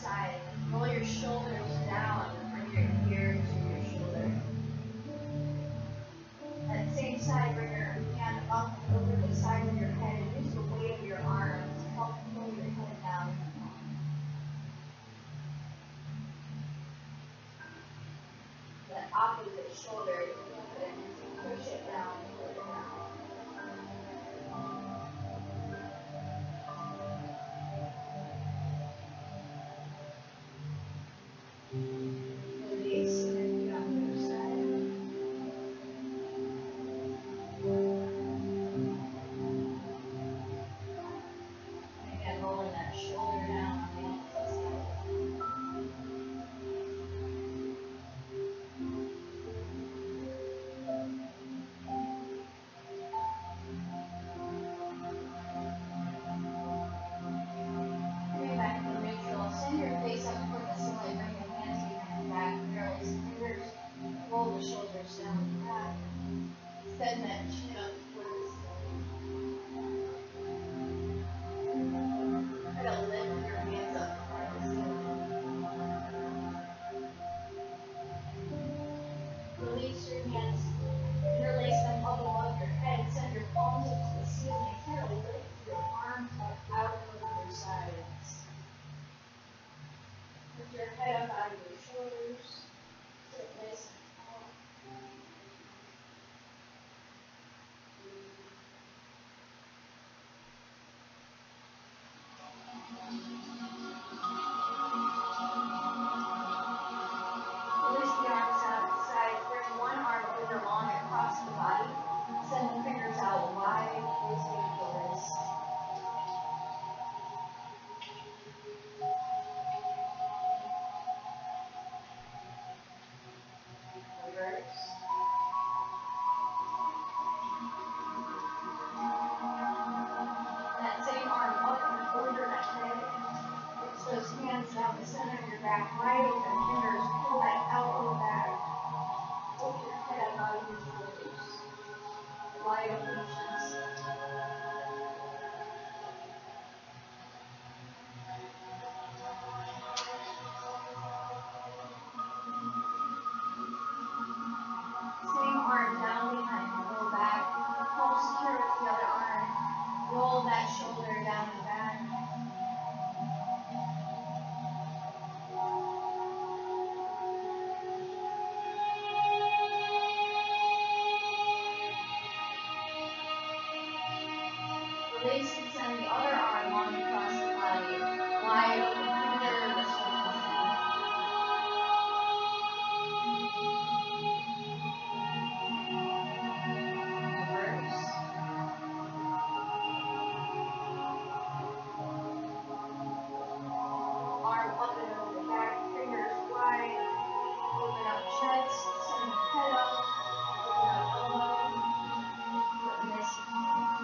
Side. Roll your shoulders down, bring your ear to your shoulder. At the same side, bring your hand up over the side of your head and use the weight of your arms to help pull your head down. The opposite shoulder, push it down, pull it down. Release and the other side. Again, rolling that shoulder down on the opposite side. Bring back to neutral. Send your face up toward the ceiling. Bring your hands behind your back. Release the fingers. Roll the shoulders down the back. Send that chin up towards the ceiling. Try to lift your hands up toward the ceiling. Release your hands. Interlace them up above your head. Send your palms up to the ceiling. Try to lift your arms up out over your sides. Lift your head up out of your shoulders. Sit nice and tall. Release the arms out to the side. Bring one arm over long across the body. Send the fingers out wide, loosening the wrist. Reverse. That same arm up and over that head. Reach those hands down the center of your back, wide open fingers. Pull that elbow back. Lift your head up out of your shoulders. Wide open chest. Same arm down behind you, roll back. Hold secure with the other arm. Roll that shoulder down and back. Release and send the other arm long across the body. Wide open finger, wrist opens down. Reverse. Arm up and over back, fingers wide. Open up chest, send the head up. Open up elbow. Foot nice and tall.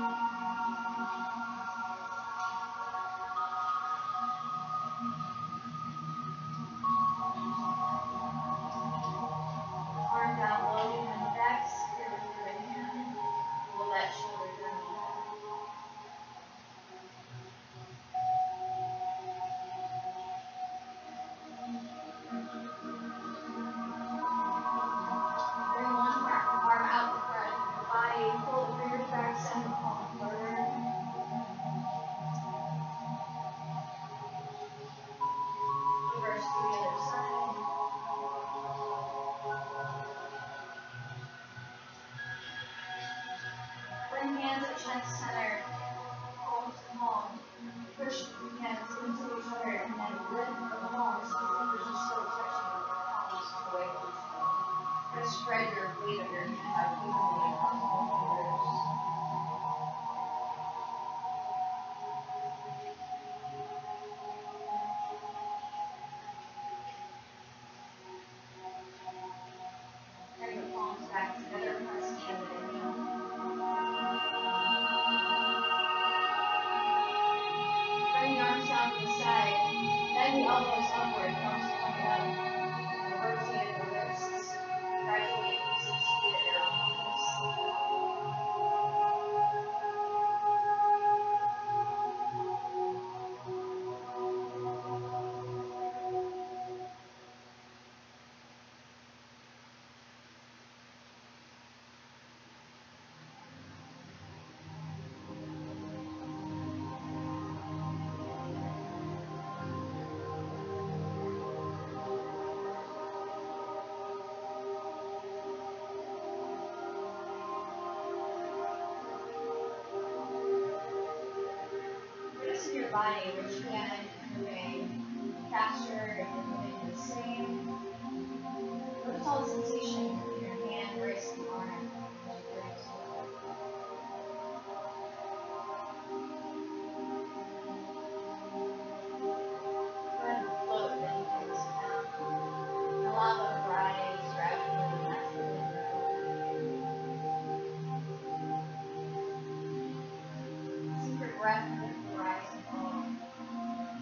Arm down low behind the back, secure with your right hand. Roll that shoulder down the back. Bring one arm out in front of the body. Pull the fingers back, send the palm forward. Reverse to the other side. Bring hands at chest center. Palms palm. Push your hands into each other and then lift the palms. The fingers are still touching the palms away from each other. Try to spread your weight of your hands out evenly across all fingers. Bring the palms back together, press together. Bring the arms down to the side. Bend the elbows upward, thumbs pointed up. And rotate the wrists. Gradually increase the speed at your own pace. Notice your body, which hand is moving faster, if you're moving the same. Notice all the sensation of your hand, wrist, and arm. Go ahead and float the hands down. Allow them to rise gradually, naturally. See your breath with the rise and fall.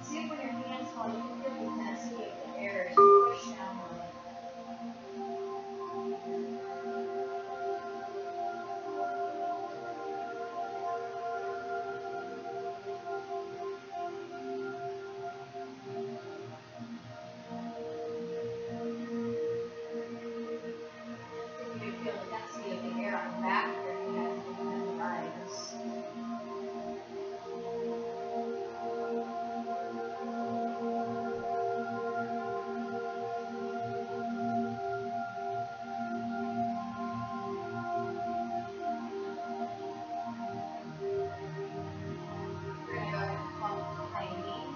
See if when your hands fall, you can feel the intensity of the air as you push downward. You feel the density of the air on the back of your head and the rise. We're going to go ahead and come up to high knee.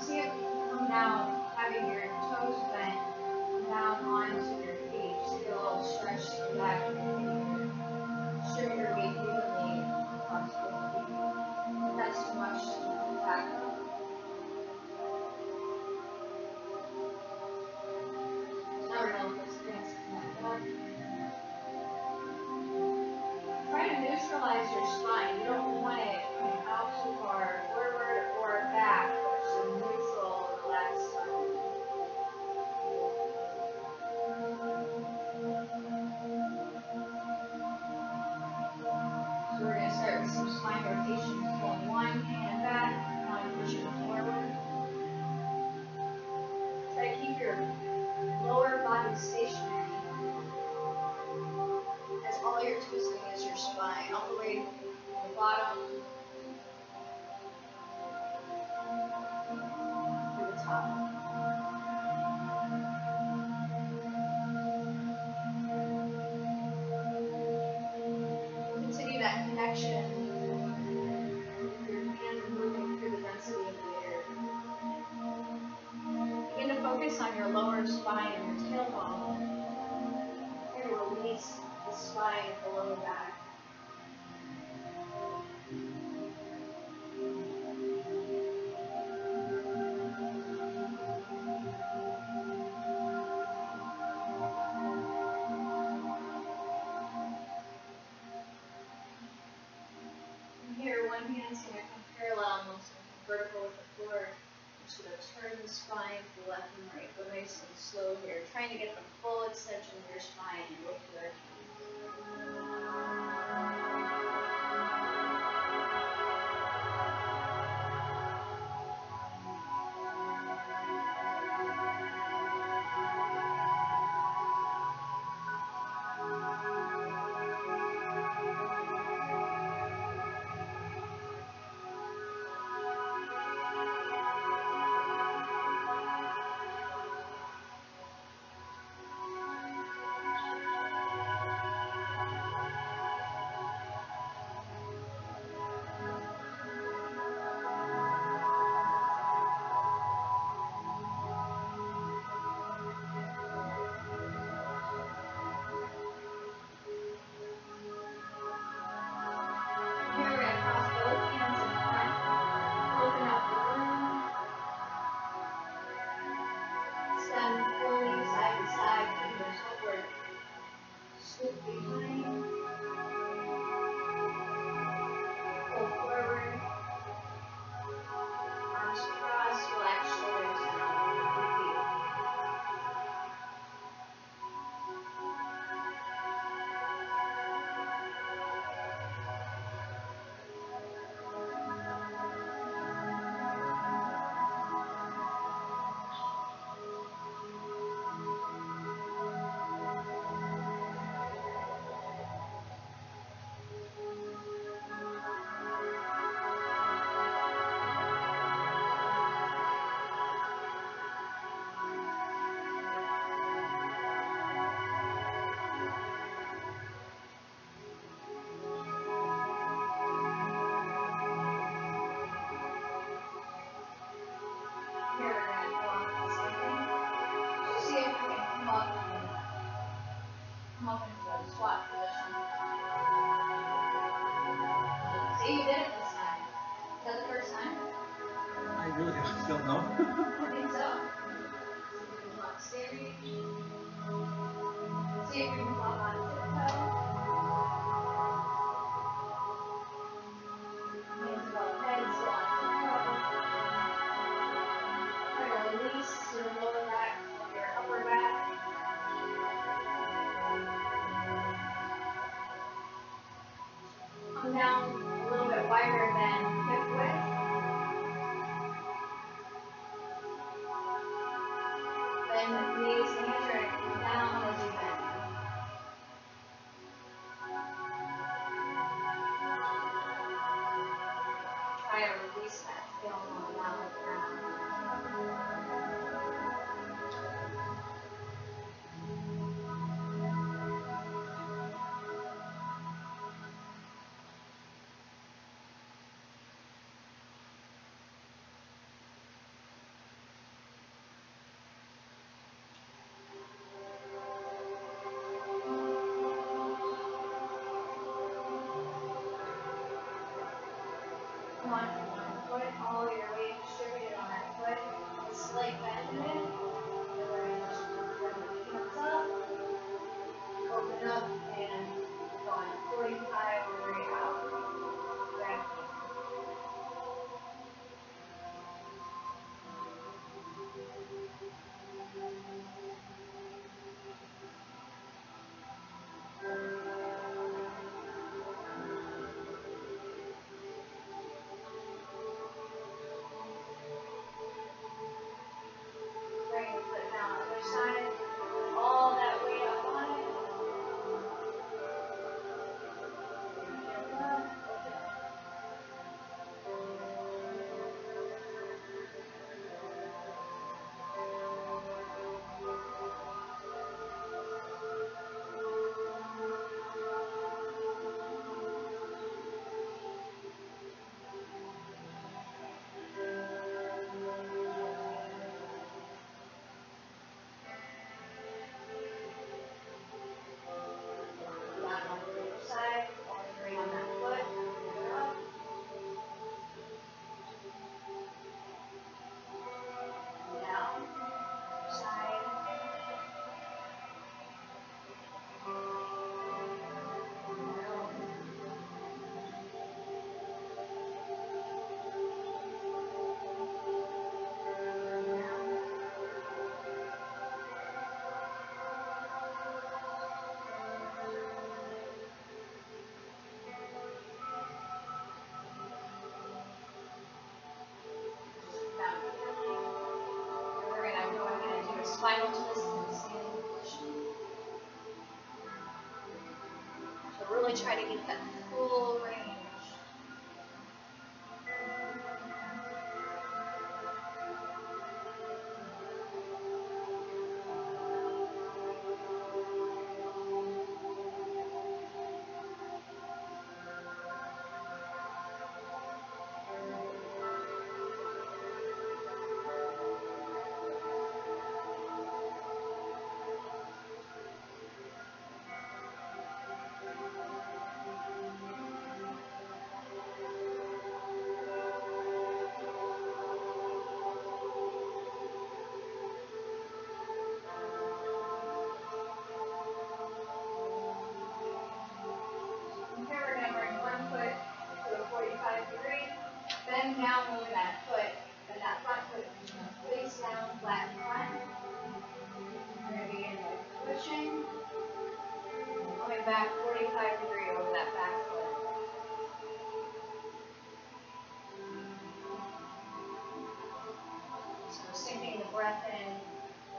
See if you can come down, having your toes bent down onto your feet. Just get a little stretch to the back of your feet. Share your weight evenly across your feet. If that's too much, back up. Now we're going to lift the hands back up. Try to neutralize your spine. You don't want it coming out too far forward or back. So neutral, relaxed spine. So we're going to start with some spine rotations. Pulling one hand back, one pushing forward. Try to keep your lower body stationary. As all you're twisting is your spine, all the way from the bottom to the top. Continue that connection. Your hands are moving through the density of the air. Begin to focus on your lower spine and your tailbone. You're going to release the spine of the lower back. From here, one hand's going to come parallel, and also vertical with the floor. Just going to turn the spine to the left and right. Go nice and slow here. Trying to get the full extension of your spine in both directions. squat position. See, you did it this time. Is that the first time? I really don't know. I think so. Stay reach. See if you can walk on tiptoe. Hands above head, still on tiptoe. Try to release your lower back from your upper back. Come down a little bit wider than hip width. Bend the knees, the hands are going to come down as you bend. Try to release that film on down the ground. Come on from one foot, all your weight distributed on that foot. A slight bend in it. And we're going to just bring the hips up, open up, and go on 45-degree out. Grab knee. Bring the foot down other side. All that weight up on it. Heel up, open up. Down on the other side. All the weight on that foot. Heel up. Down. Other side. We're going to go ahead and do a spinal twist in the standing position. So really try to get that full range. Here we're going to bring one foot to a 45-degree, bend down over that foot, and that front foot is going to face down, flat in front. We're going to begin by pushing, coming back 45-degree over that back foot. So sinking the breath in,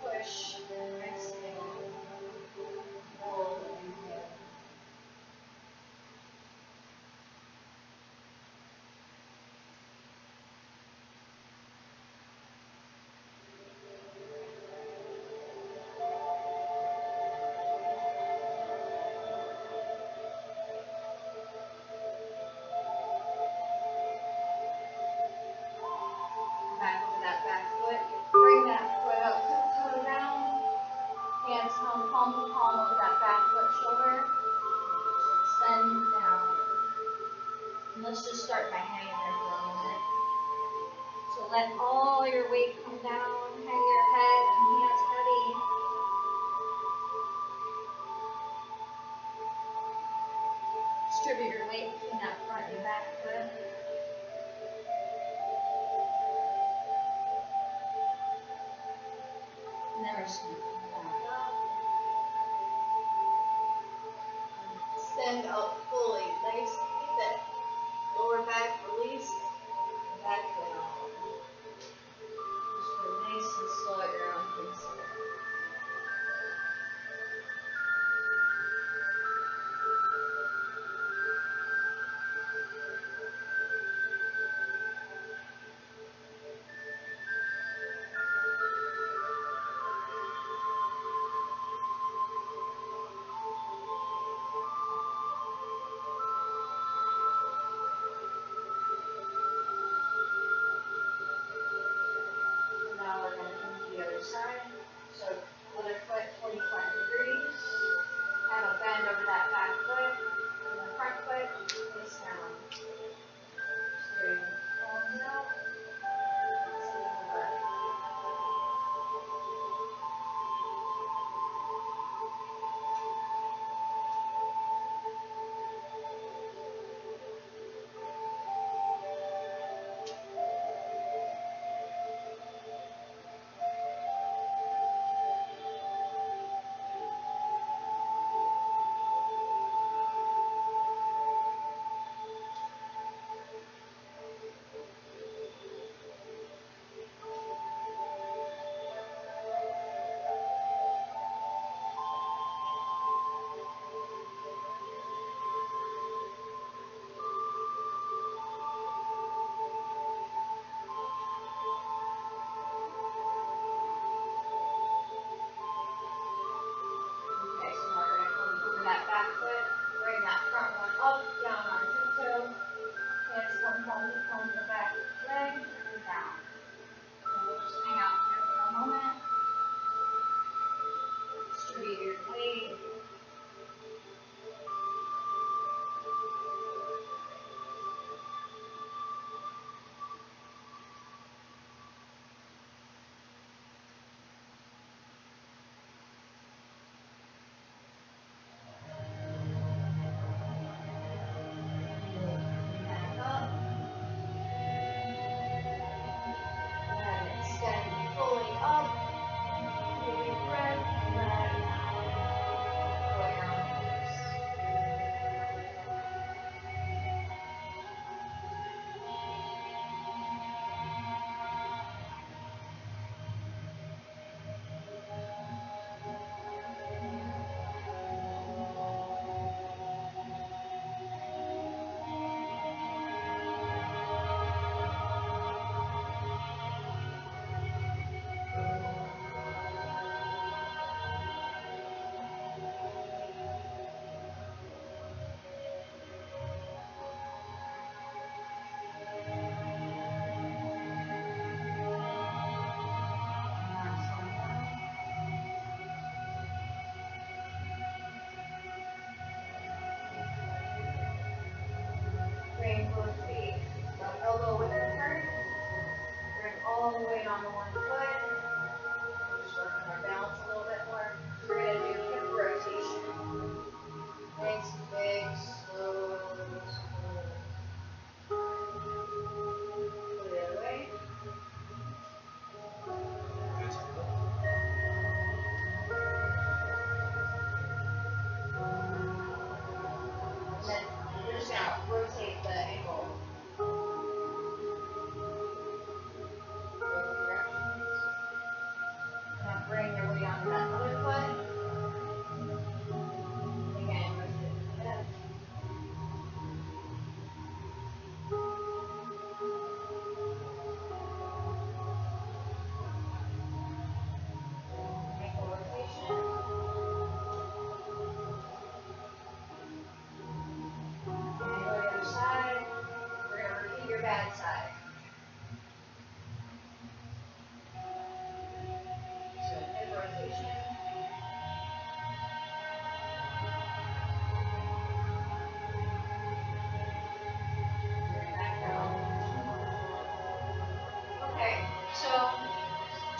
push, exhale, hold, inhale. Back over that back foot. Bring that foot up, toe down. all your weight come down, hang your head and hands heavy. Distribute your weight between that front and back foot. And then we're just going to come back up. Extend out fully. Legs keep it. Lower back release. Back down. Just go nice and slow at your own pace. Now we're going to come to the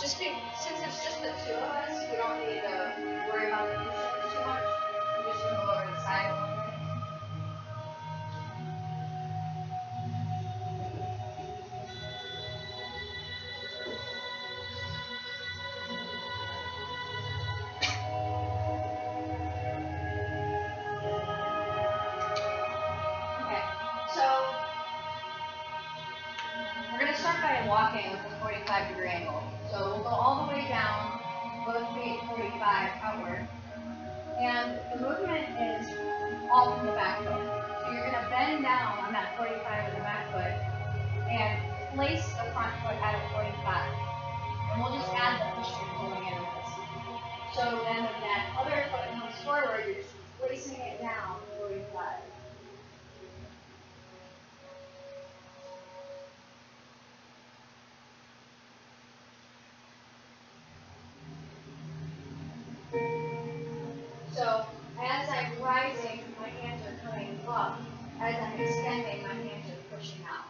Since it's just the two of us, we don't need to worry about the push-ups too much. We're just gonna lower the side a little bit. Okay, so we're gonna start by walking with a 45-degree angle. So we'll go all the way down, both feet 45 outward. And the movement is all from the back foot. So you're going to bend down on that 45 with the back foot and place the front foot at a 45. And we'll just add the push you're pulling in with this. So then when that other foot comes forward, you're just placing it down 45. So as I'm rising, my hands are coming up. As I'm extending, my hands are pushing out.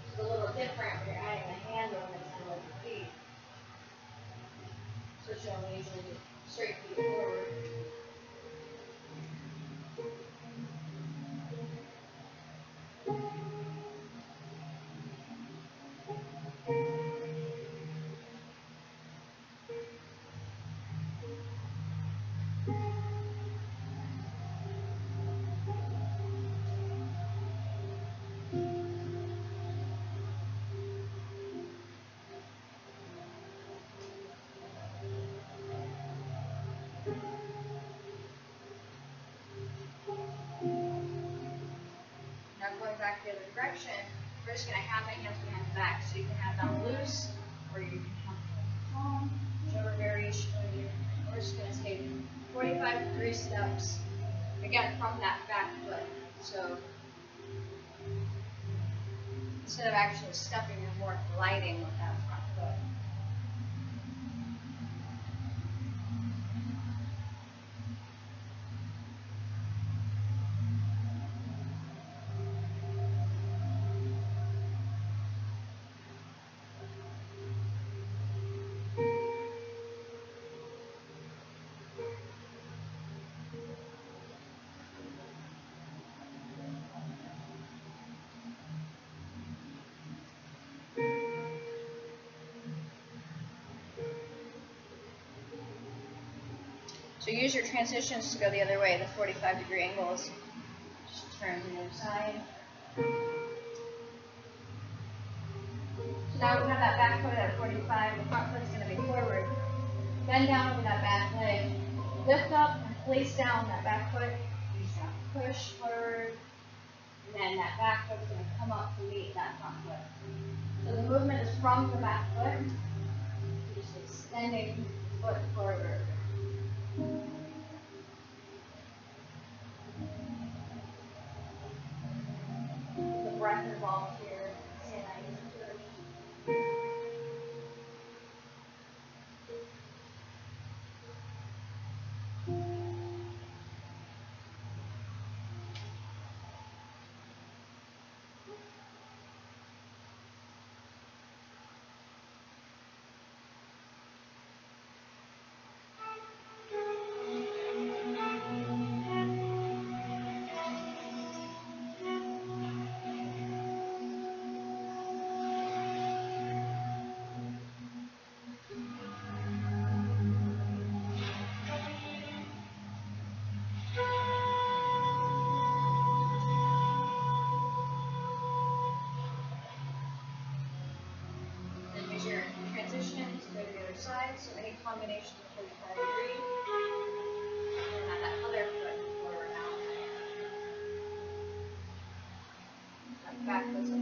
It's a little different when you're adding a hand over instead of your feet. Switch over usually just straight feet forward. Now going back the other direction, we're just going to have my hands behind the back. So you can have them loose, or you can have them calm, whichever variation you do. We're just going to take 45-degree steps, again, from that back foot. So instead of actually stepping, you're more gliding with that front foot. So use your transitions to go the other way, the 45-degree angles. Just turn to the other side. So now we have that back foot at 45, the front foot's going to be forward. Bend down over that back leg. Lift up and place down that back foot. You're just going to push forward. And then that back foot's going to come up to meet that front foot. So the movement is from the back foot. Just extending the foot forward. The breath involved here. Your transitions, go to the other side, so any combination of 45 degree, and have that other foot forward now. That back foot's up.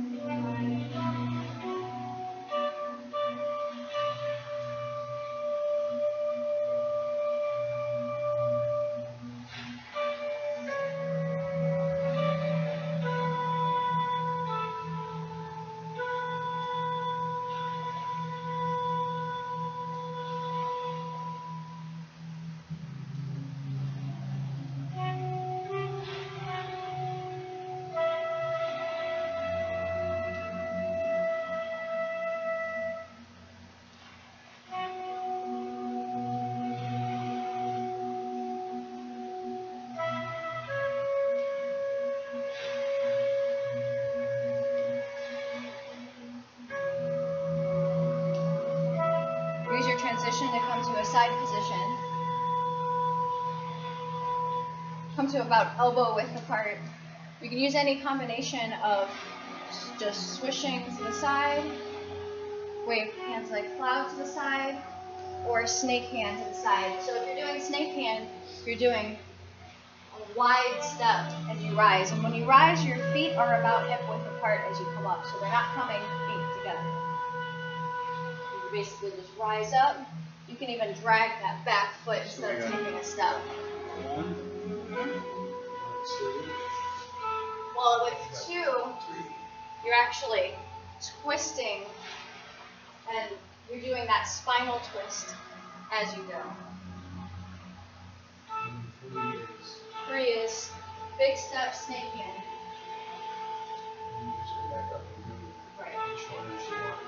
transition to come to a side position. Come to about elbow width apart. You can use any combination of just swishing to the side, wave hands like cloud to the side, or snake hand to the side. So if you're doing snake hand, you're doing a wide step as you rise. And when you rise, your feet are about hip width apart as you come up. So they're not coming feet together. You basically just rise up. You can even drag that back foot instead of taking a step. 1, 2. Well, with 2, you're actually twisting and you're doing that spinal twist as you go. 3 is big step, snake hand. Right.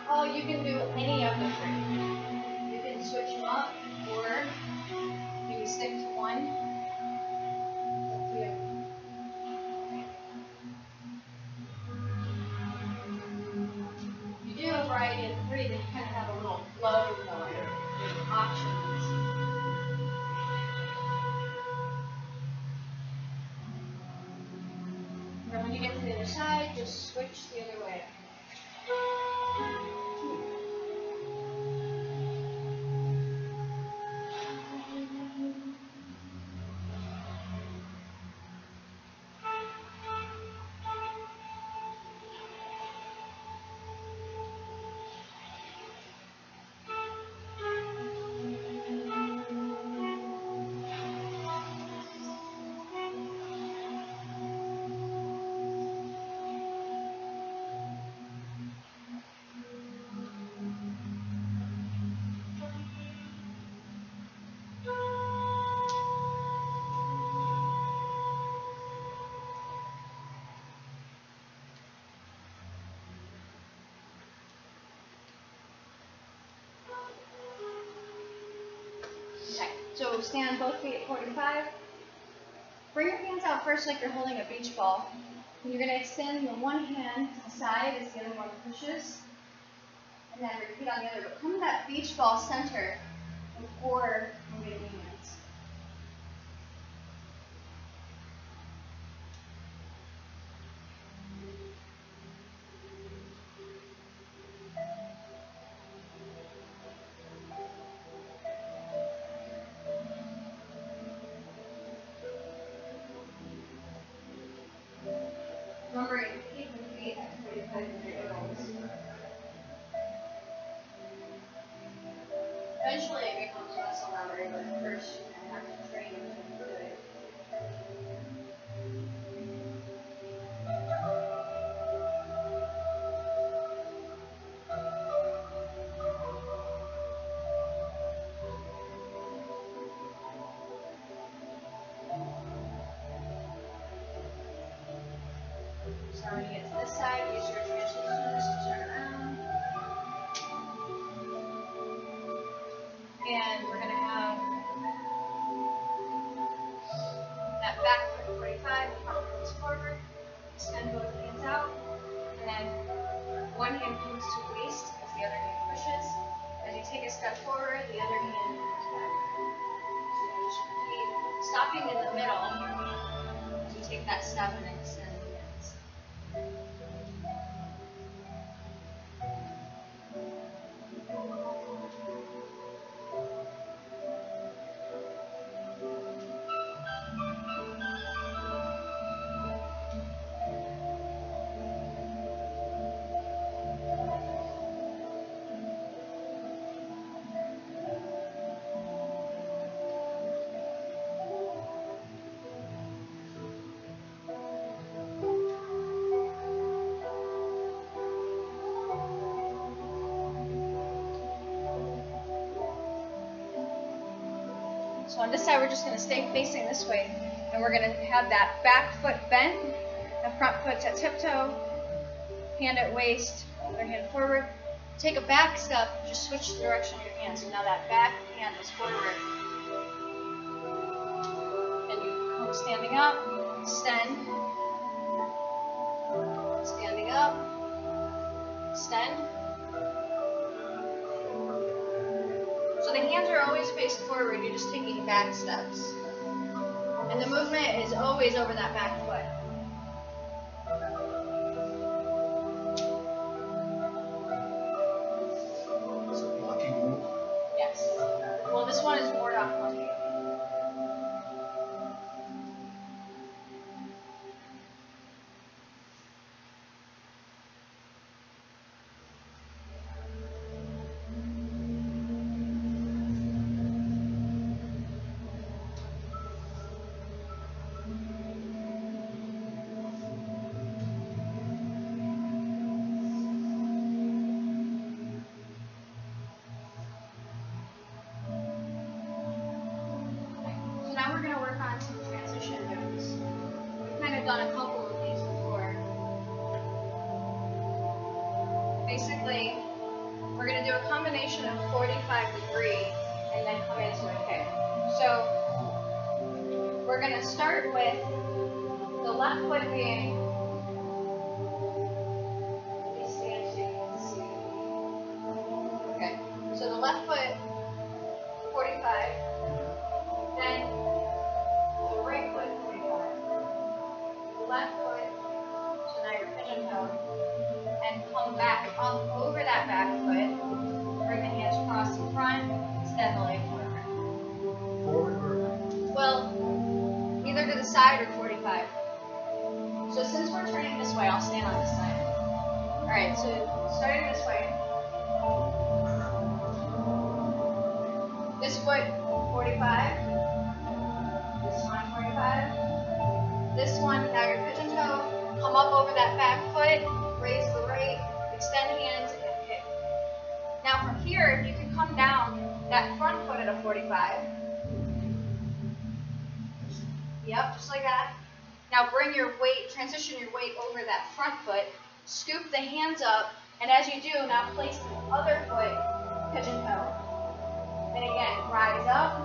Oh, you can do any of the 3. You can switch them up, or maybe stick to one. Up to you. You do a variety of 3, then you kind of have a little flow going. Options. And when you get to the other side, just switch the other way. Okay, so stand both feet at 45. Bring your hands out first like you're holding a beach ball. And you're going to extend your one hand to the side as the other one pushes. And then repeat on the other. But come to that beach ball center before moving your hands. Remembering to keep the feet at 45 degrees. Eventually it becomes muscle memory, but first you have to train to do it. So when you get to this side, use your transitions to turn around. And we're going to have that back foot 45, the front foot is forward. Extend both hands out. And then one hand comes to waist as the other hand pushes. As you take a step forward, the other hand comes back. So you just repeat, stopping in the middle as you take that step and extend the hands. So on this side, we're just going to stay facing this way, and we're going to have that back foot bent, the front foot's at tiptoe, hand at waist, other hand forward. Take a back step, just switch the direction of your hand. So now that back hand is forward. And you come standing up, extend, standing up, extend. So the hands are always faced forward, you're just taking back steps. And the movement is always over that back foot. It's a blocking move. Yes. Well, this one is more not funky. Now we're going to work on some transition moves. We've kind of done a couple of these before. Basically, we're going to do a combination of 45-degree and then come into a kick. So, we're going to start with the left foot being, let me stand so you can see. Okay, so the left foot, 45, then the right foot 45, the left foot, so now you're pigeon toe, and come back up over that back foot, bring the hands across in front, extend the leg forward. Forward or Well, either to the side or 45. So since we're turning this way, I'll stand on this side. Alright, so starting this way. This foot, 45. This one, 45. This one, now your pigeon toe. Come up over that back foot, raise the right, extend hands, and kick. Now from here, you can come down that front foot at a 45. Yep, just like that. Now bring your weight, transition your weight over that front foot, scoop the hands up, and as you do, now place the other foot, pigeon toe. And again, rise up,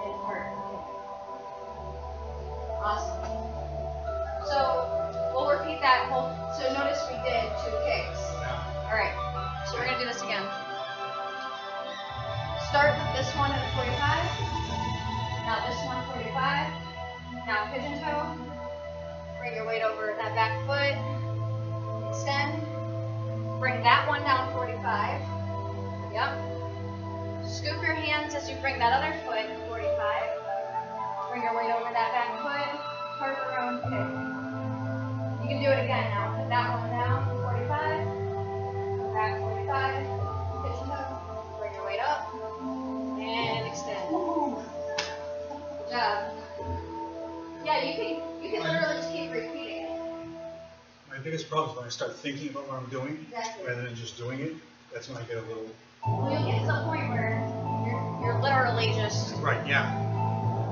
and part. Awesome. So, we'll repeat that whole, so notice we did 2 kicks. Alright, so we're going to do this again. Start with this one at a 45. Now this one, 45. Now pigeon toe. Bring your weight over that back foot. Extend. Bring that one down 45. Yep. Scoop your hands as you bring that other foot 45. Bring your weight over that back foot. Part around kick. You can do it again now. Put that one down 45. Come back 45. Pigeon toe. Bring your weight up. And extend. Good job. Yeah, you can literally just keep repeating it. my biggest problem is when I start thinking about what I'm doing Exactly. rather than just doing it. That's when I get a little. Well, you'll get to the point where you're literally just. Right. Yeah.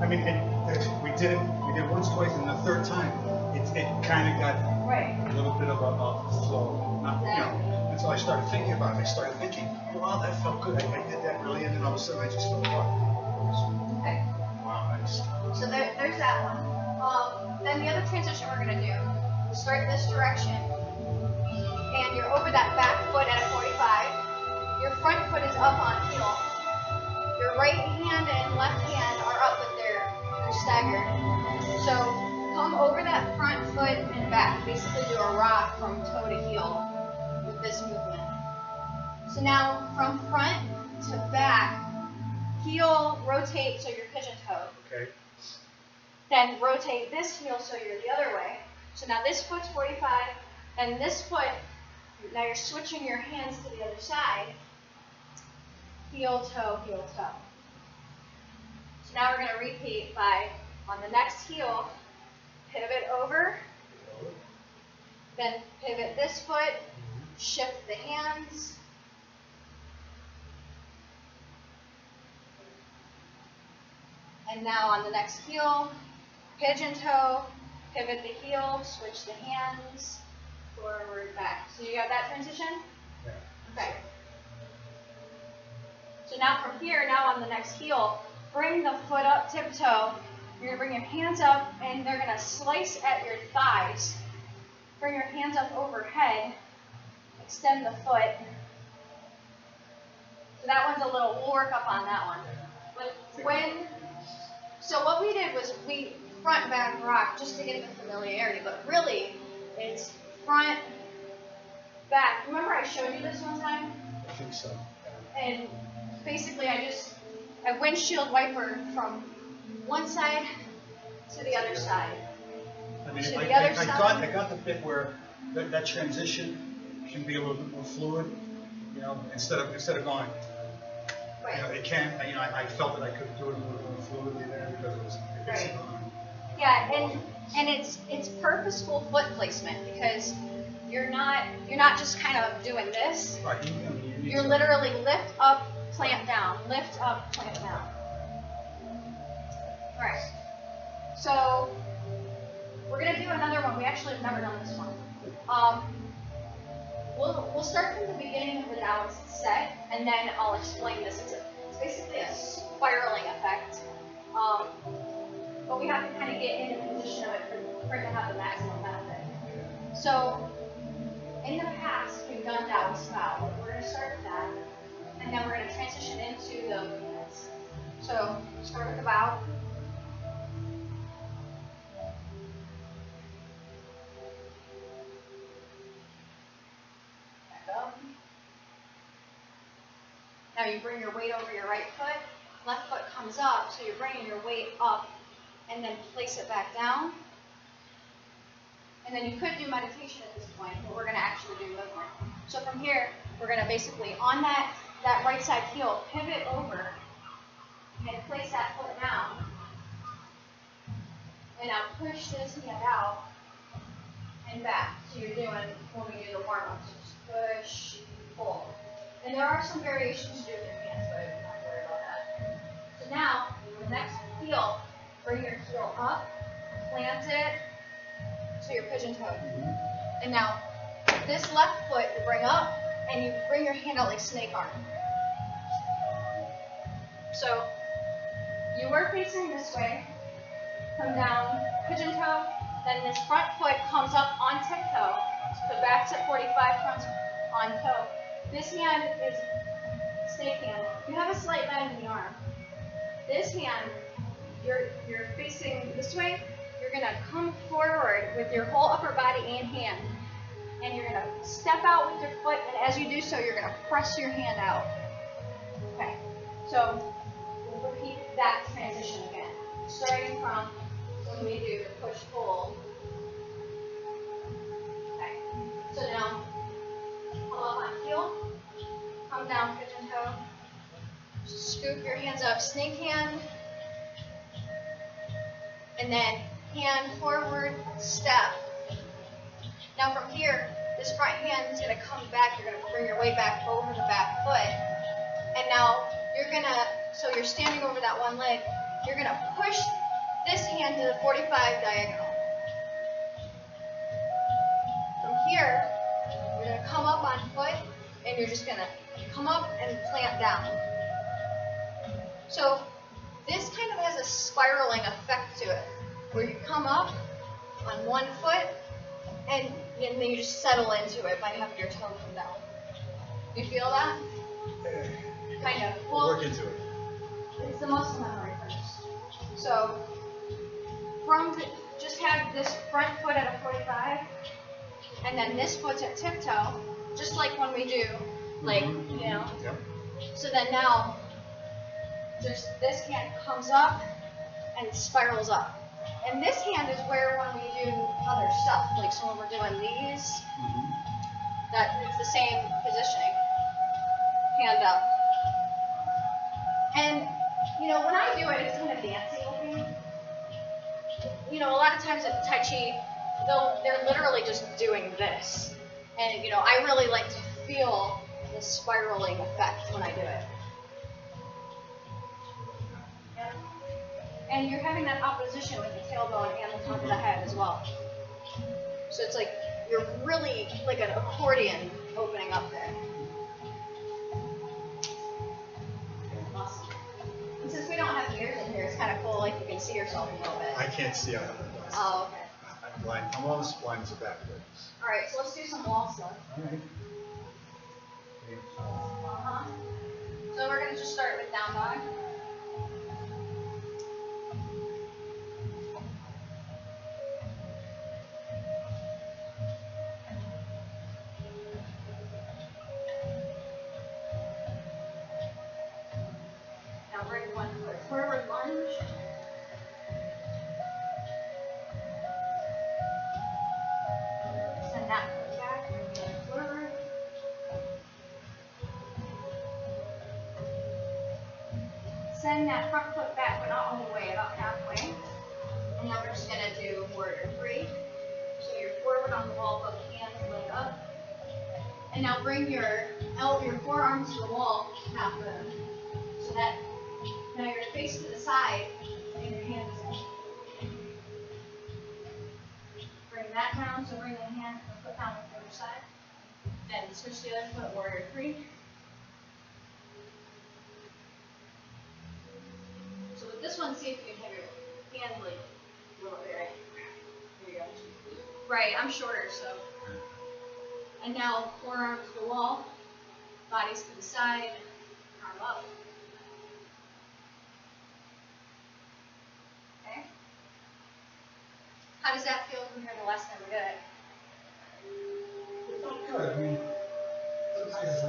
I mean, we did it. We did it once, twice, and the third time, it kind of got Right. a little bit of a flow. Not, and so I started thinking about it. I started thinking, wow, that felt good. I did that really, and then all of a sudden I just felt, wow. Okay. Wow, nice. So there's that one. Then the other transition we're going to do, we'll start this direction, and you're over that back foot at a 45. Your front foot is up on heel. Your right hand and left hand are up, but they're staggered. So come over that front foot and back. Basically do a rock from toe to heel with this movement. So now from front to back, heel, rotate so you're pigeon toed. Okay. Then rotate this heel so you're the other way. So now this foot's 45, and this foot, now you're switching your hands to the other side. Heel, toe, heel, toe. So now we're going to repeat by, on the next heel, pivot over, then pivot this foot, shift the hands, and now on the next heel, pigeon toe, pivot the heel, switch the hands, forward, back. So you got that transition? Yeah. Okay. So now from here, now on the next heel, bring the foot up tiptoe. You're going to bring your hands up, and they're going to slice at your thighs. Bring your hands up overhead. Extend the foot. So that one's a little, we'll work up on that one. But so what we did was we front, back, rock just to get the familiarity, but really it's front, back. Remember I showed you this one time? I think so. And basically I windshield wiper from one side to the other side. I mean, To I the other side. got the bit where that transition can be a little bit more fluid, you know, instead of going. Right. You know, it can. You know, I felt that I could do it a little bit more fluidly there because it was Right. on. Yeah, and it's purposeful foot placement because you're not just kind of doing this. Right. You're literally lift up, plant down, lift up, plant down. All right. So we're gonna do another one. We actually have never done this one. We'll start from the beginning of the Taoist set, and then I'll explain this. It's basically a spiraling effect. But we have to kind of get in the position of it for it to have the maximum benefit. So, in the past, we've done Taoist bow. We're going to start with that, and then we're going to transition into the movements. So, start with the bow. Back up. Now you bring your weight over your right foot. Left foot comes up, so you're bringing your weight up and then place it back down. And then you could do meditation at this point, but we're going to actually do movement. So from here, we're going to basically, on that right side heel, pivot over and place that foot down. And now push this hand out and back. So you're doing, when we do the warm-ups, just push, pull. And there are some variations to do with your hands, but I'm not worried about that. So now, the next heel, bring your heel up, plant it, so you're pigeon-toed. And now, this left foot you bring up, and you bring your hand out like snake arm. So, you were facing this way, come down, pigeon-toe, then this front foot comes up on tiptoe, so back's at 45, front's on toe. This hand is snake hand. You have a slight bend in the arm. This hand, you're facing this way. You're gonna come forward with your whole upper body and hand, and you're gonna step out with your foot. And as you do so, you're gonna press your hand out. Okay. So we'll repeat that transition again, starting from when we do the push pull. Okay. So now. Pull up on heel, come down pigeon toe, scoop your hands up, snake hand, and then hand forward, step. Now from here, this front hand is going to come back, you're going to bring your weight back over the back foot, and now you're going to, so you're standing over that one leg, you're going to push this hand to the 45 diagonal. From here, you're going to come up on foot, and you're just going to come up and plant down. So this kind of has a spiraling effect to it, where you come up on one foot, and then you just settle into it by having your toe come down. You feel that? Kind of. Well, work into it. It's the muscle memory first. So just have this front foot at a 45, and then this foot's at tiptoe, just like when we do, like, you know. Yep. So then now, just this hand comes up and spirals up. And this hand is where when we do other stuff, like so when we're doing these, that it's the same positioning. Hand up. And, you know, when I do it, it's kind of dancing looking. You know, a lot of times at TaiChi, they're literally just doing this. And, you know, I really like to feel the spiraling effect when I do it. Yeah. And you're having that opposition with the tailbone and the top of the head as well. So it's like you're really like an accordion opening up there. Awesome. And since we don't have ears in here, it's kind of cool, like you can see yourself a little bit. I can't see out of my glasses. Oh, okay. I'm blind. I'm almost blind as a bat. All right, so let's do some wall stuff. All right. Uh-huh. start with down dog. Now bring one foot forward, lunge. Send that foot back, bring it forward. Send that front foot back, but not all the way, about halfway. And now we're just gonna do warrior three. So you're forward on the wall, both hands leg up. And now bring your forearms to the wall, half moon. So that now your face to the side and your hands in. Bring that down, so bring the foot down with the other side. Then switch the other foot, warrior three. So with this one, see if you can have your hand like a little bit, right? Here you go. Right, I'm shorter, so. And now forearms to the wall, bodies to the side, arm up. Okay. How does that feel compared to last time we did it? It felt good. I mean, sometimes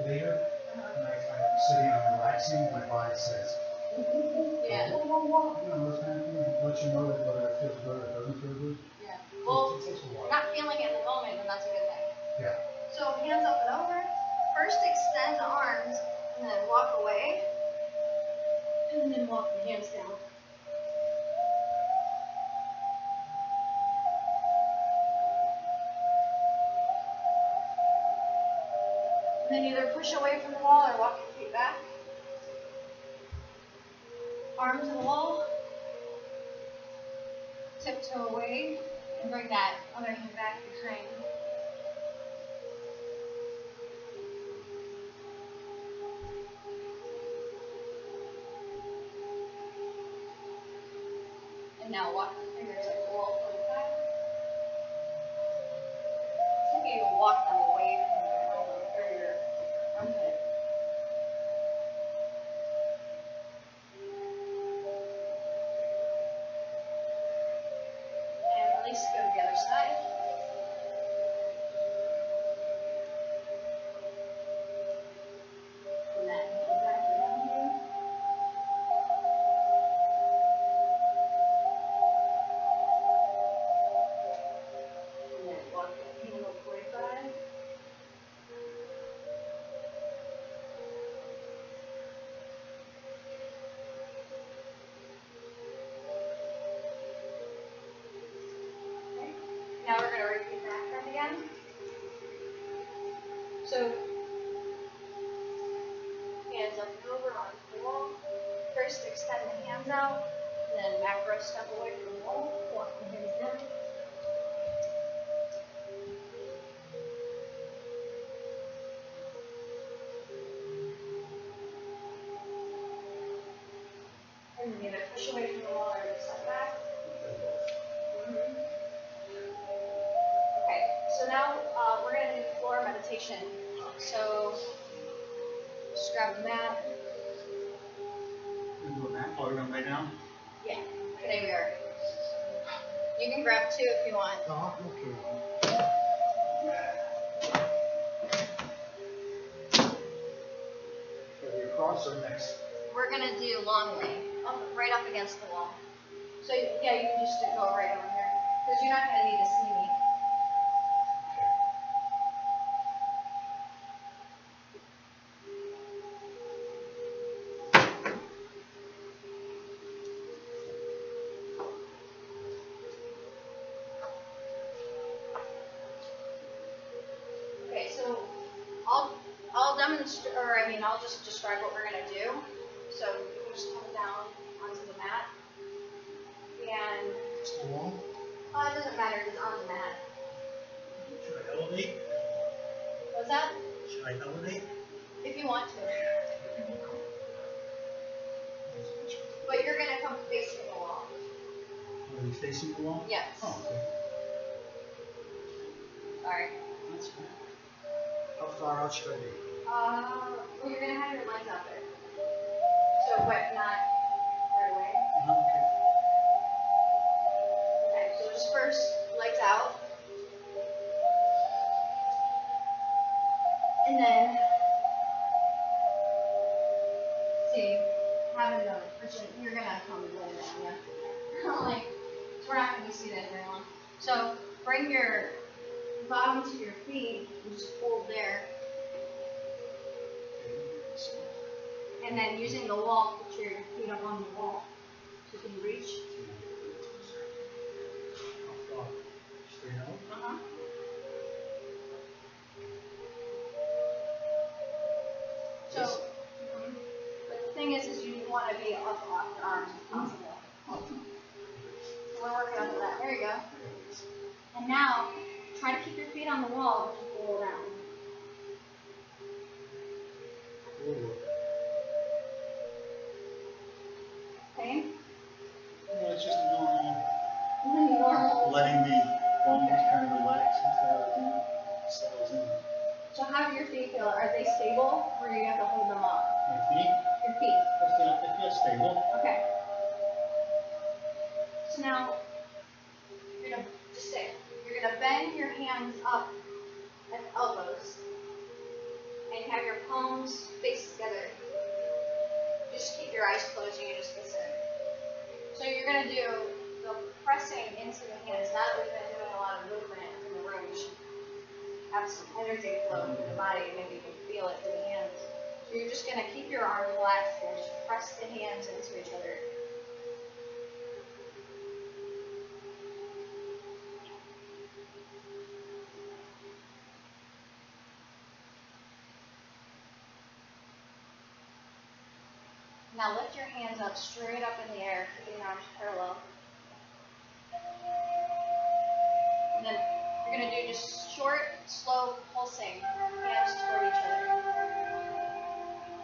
later, and I'm sitting and relaxing, my body says, Yeah. You know, what's happening? Let you know that whether it feels good or it doesn't feel good. Yeah. Well, It takes a if while. you're not feeling it in the moment, then that's a good thing. Yeah. So hands up and over. First extend the arms, and then walk away. And then walk the hands down. And then either push away from the wall or walk your feet back. Arms to the wall. Tiptoe away and bring that other hand back behind. And now walk the fingers up the wall 45. See if you can walk them away from your elbow or your armpit. And release, go to the other side. And that hand back around you. And then walk the hand up 45. Okay. Now we're going to repeat that from again. So, hands up and over onto the wall. First, extend the hands out. Then macro step away from the wall. Walk the hands down. And then either push away from the wall or step back. Okay, so now we're going to do floor meditation. So just grab the mat. You do a mat? Oh, you're going to lay down? Yeah, today we are. You can grab two if you want. No, okay. Are you across or next? We're going to do long way, right up against the wall. So yeah, you can just go right over here. Because you're not going to need to see me. Okay, so I'll just describe what we're going to do. So you can just come down onto the mat. And It's the wall. it doesn't matter, it's on the mat. Should I elevate? What's that? Should I elevate? If you want to. But you're going to come facing the wall. Are you facing the wall? Yes. Oh, okay. Alright. That's fine. How far out should I be? Well, you're going to have your legs out there. but not right away. Okay. Okay, so just first, legs out. And then, see, having the person, you're gonna come lay down, yeah? Like, so we're not gonna see that very long. So, bring your bottom to your feet, and just hold there. And then using the wall, put your feet up on the wall. So you can reach. Straight out. Uh-huh. So, but the thing is you want to be up off your arms if possible. So we're working on that. There you go. And now, try to keep your feet on the wall, but just roll around. Okay? No, it's just normal. Normal. Letting the bones kind of relax until everything settles in. So how do your feet feel? Are they stable, or do you have to hold them up? My feet? Your feet. They feel stable. Okay. So now, you're gonna just sit. You're gonna bend your hands up at the elbows, and you have your palms face together. Just keep your eyes closed and you just listen. So you're gonna do the pressing into the hands. Now that we've been doing a lot of movement in the room, you should have some energy flow through the body, and maybe you can feel it through the hands. So you're just gonna keep your arms relaxed and just press the hands into each other. Now lift your hands up, straight up in the air, keeping your arms parallel. And then you're going to do just short, slow pulsing, hands toward each other.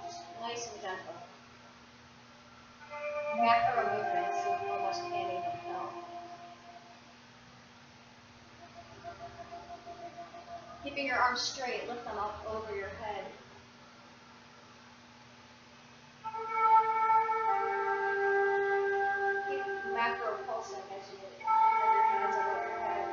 Just nice and gentle. Macro movements, so you almost can't even tell. Keeping your arms straight, lift them up over your head. Keep macro pulsing as you have your hands over your head.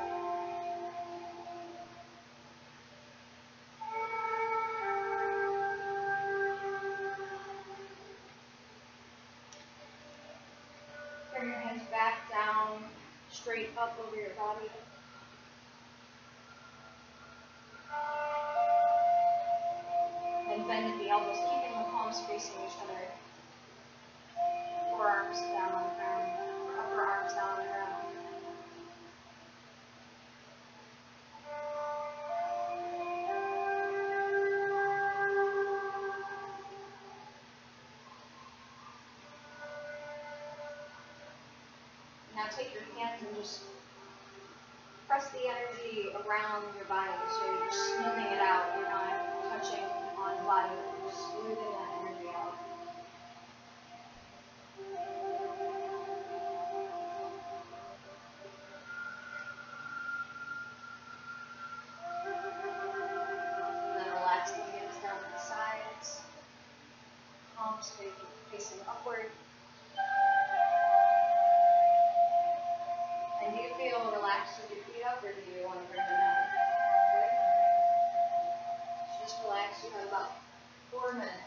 Bring your hands back down, straight up over your body. And bend at the elbows, keeping the palms facing each other. Forearms down on the ground, upper arms down on the ground. Now take your hands and just press the energy around your body, so you're just smoothing it out. You're not touching on the body, you're just smoothing that energy out. And then relax the hands down to the sides, palms facing upward. And do you feel relaxed with your feet up, or do you want to bring them down? Good? Just relax. You have about 4 minutes.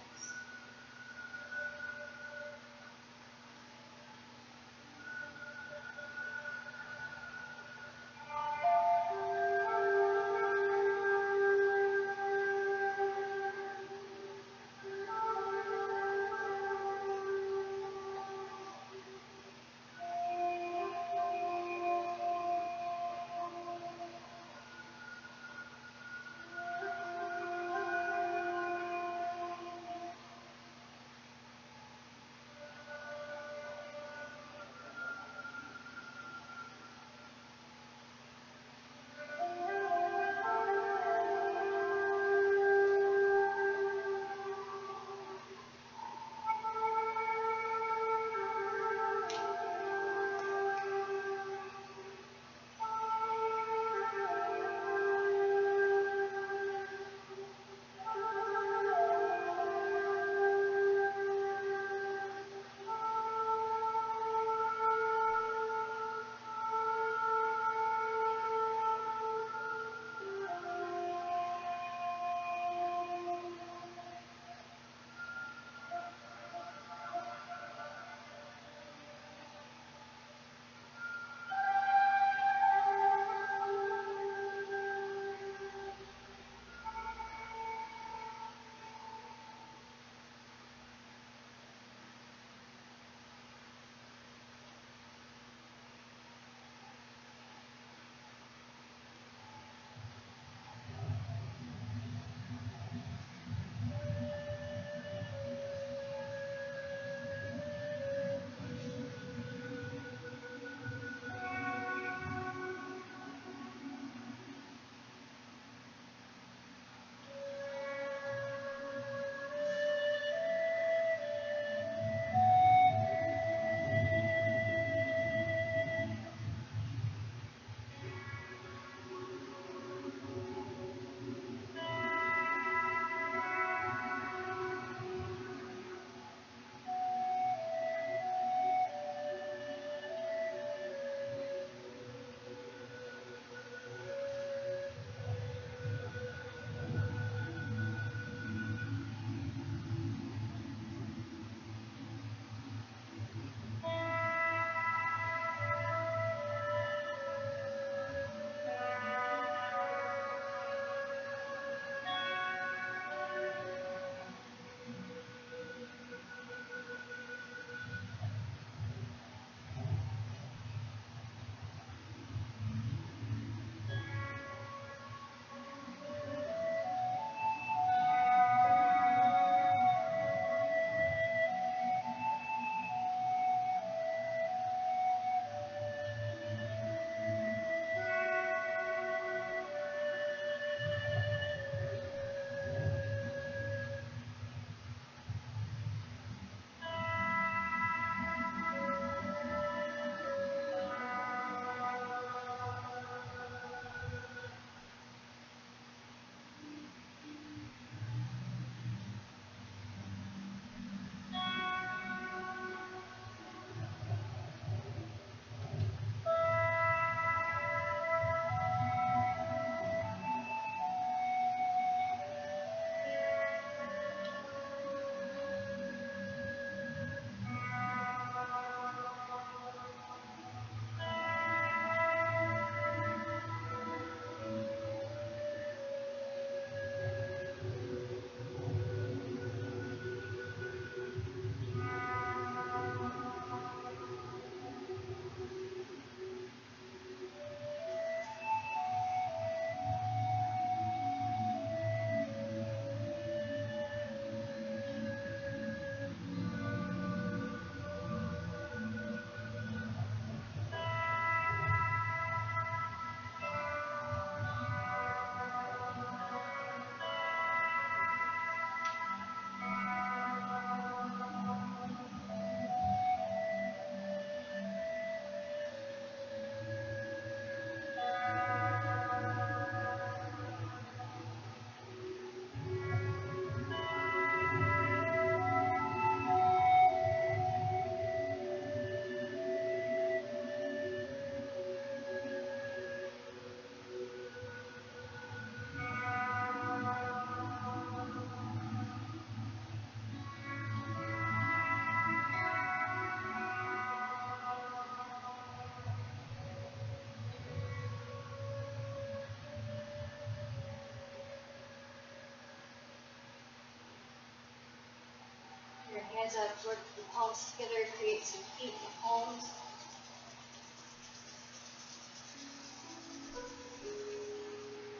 hands up, work the palms together, create some heat in the palms.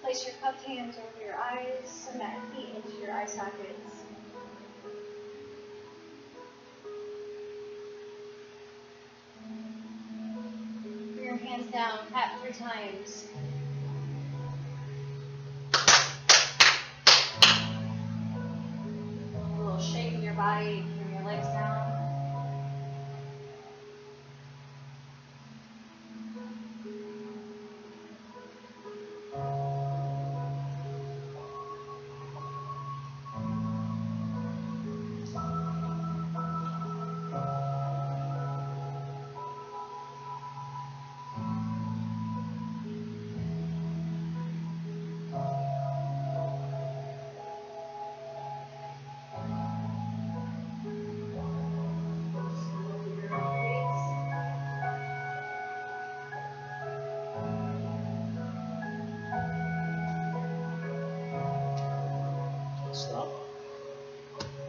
Place your cupped hands over your eyes, send that heat into your eye sockets. Bring your hands down, tap 3 times. A little shake in your body, bring your legs down. Stop.